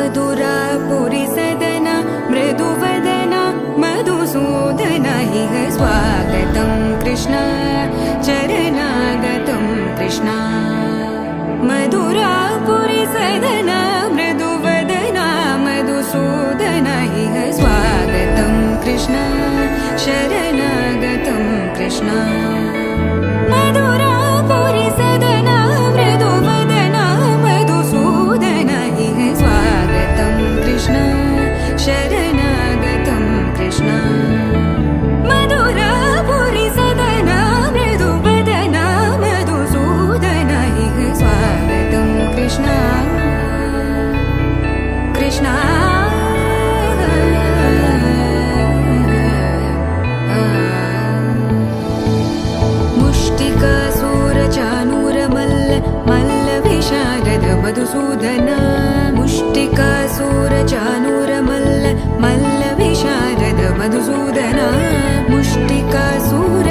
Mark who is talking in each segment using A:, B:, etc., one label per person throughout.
A: मधुरापुरी सदना मृदुवदना मधुसूदन इह स्वागतं कृष्ण चरणागतं कृष्ण मधुरापुरी सदना मृदुवदना मधुसूदन इह स्वागतं कृष्ण शरणागतं कृष्ण मधुरापुरी सदना मृदुवदना मधुसूदन इह स्वागतं कृष्ण शरणागतं कृष्ण मधुरापुरी सदना मृदुवदना मधुसूदन इह स्वागतं कृष्ण कृष्ण मधुसूदन मुष्टिकासुरचाणूर मल्ल विशारद मधुसूदन मुष्टिकासुरचाणूर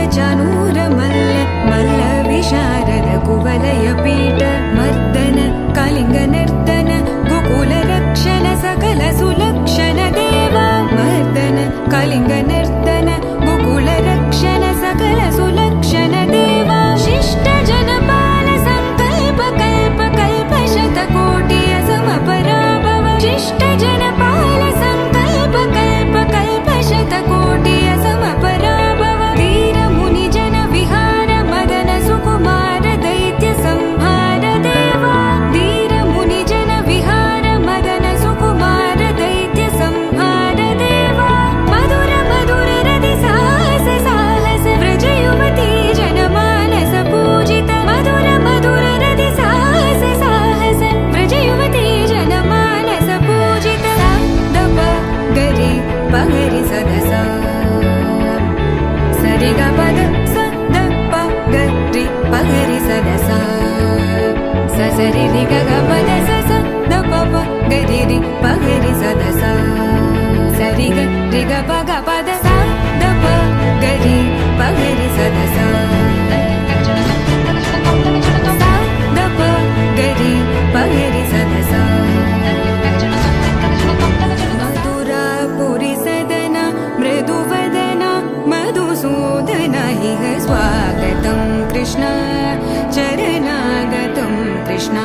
A: मल्ल विशारद कुवलय पीठ मर्दन कलिंग नर्तन गोकुल रक्षण सकल सुलक्षण देवा मर्दन कलिंग नर्तन गोकुल रक्षण सकल सुलक्षण देवा शिष्ट जनपाल संकल्प कल्प कल्प शतकोटि असमपराभव शिष्ट जनपाल संकल्प कल्प कल्प शतकोटि असमपराभव वीर मुनि जन विहार मदन सुकुमार दैत्य संहार देवा वीर मुनि जन विहार मदन सुकुमार दैत्य संहार देवा मधुर मधुर रति साहस साहस व्रज युवती जनमानस पूजित मधुर मधुर रति साहस साहस व्रज युवती जनमानस पूजित दप गरि पगरि सदसा सरि ग पद स द प गरि पगरि सदसा स सरि रि ग ग पद स स द प प गरि रि पगरि सदसा सरि ग रि ग प ग पद स द प गरि पगरि सदसा द प गरि पगरि सदसा मधुरापुरी सदना मृदुवदना मधुसूदन इह स्वागतं कृष्ण चरणागतं कृष्ण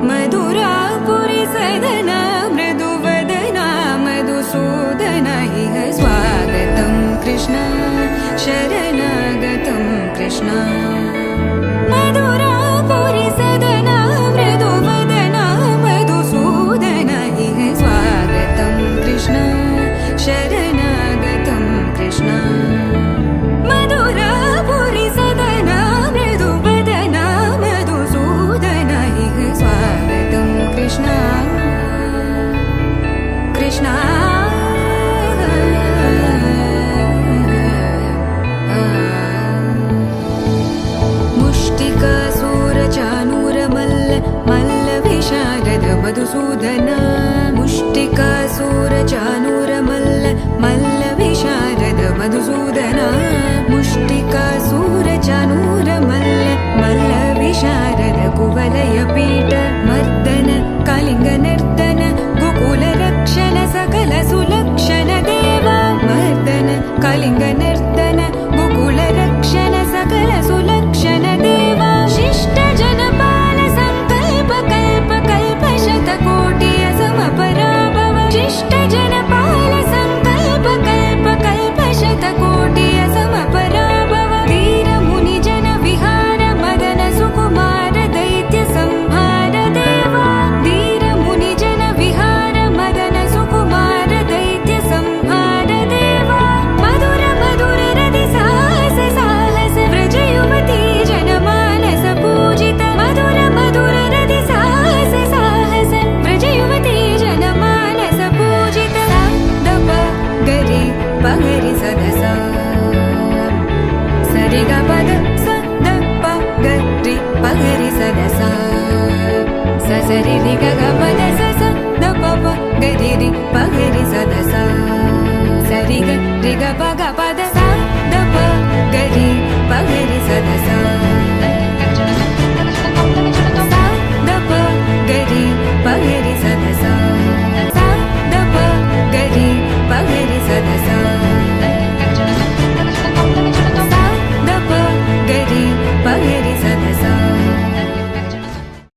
A: मधुरापुरी सदना मृदुवदना मधुसूदन इह स्वागतं कृष्ण शरणागतं कृष्ण मधुरापुरी सदना मृदुवदना मधुसूदन इह स्वागतं कृष्ण शरणागतं कृष्ण मधुरापुरी सदना मृदुवदना मधुसूदन इह स्वागतं कृष्ण कृष्ण मुष्टिकासुरचाणूर मल्ल विशारद मधुसूदन मुष्टिकासुरचाणूर मल्ल विशारद मधुसूदन मुष्टिकासुरचाणूर मल्ल विशारद कुवलय पीठ मर्दन कलिंग नर्तन गोकुल रक्षण सकल सुलक्षण देवा मर्दन कलिंग नर्तन गोकुल रक्षण सकल सुलक्षण देवा शिष्ट जनपाल संकल्प कल्प कल्प शतकोटि असमपराभव शिष्ट जनपाल संकल्प कल्प कल्प शतकोटि असमपराभव वीर मुनि जन विहार मदन सुकुमार दैत्य संहार देवा वीर मुनि जन विहार मदन सुकुमार दैत्य संहार देवा मधुर मधुर रति साहस साहस व्रज युवती जनमानस पूजित मधुर मधुर रति साहस साहस व्रज युवती जनमानस पूजित दप गरि पगरि सदसा सरि ग पद स द प गरि पगरि सदसा स सरि रि ग ग पद स स द प प गरि रि पगरि सदसा सरि ग रि ग प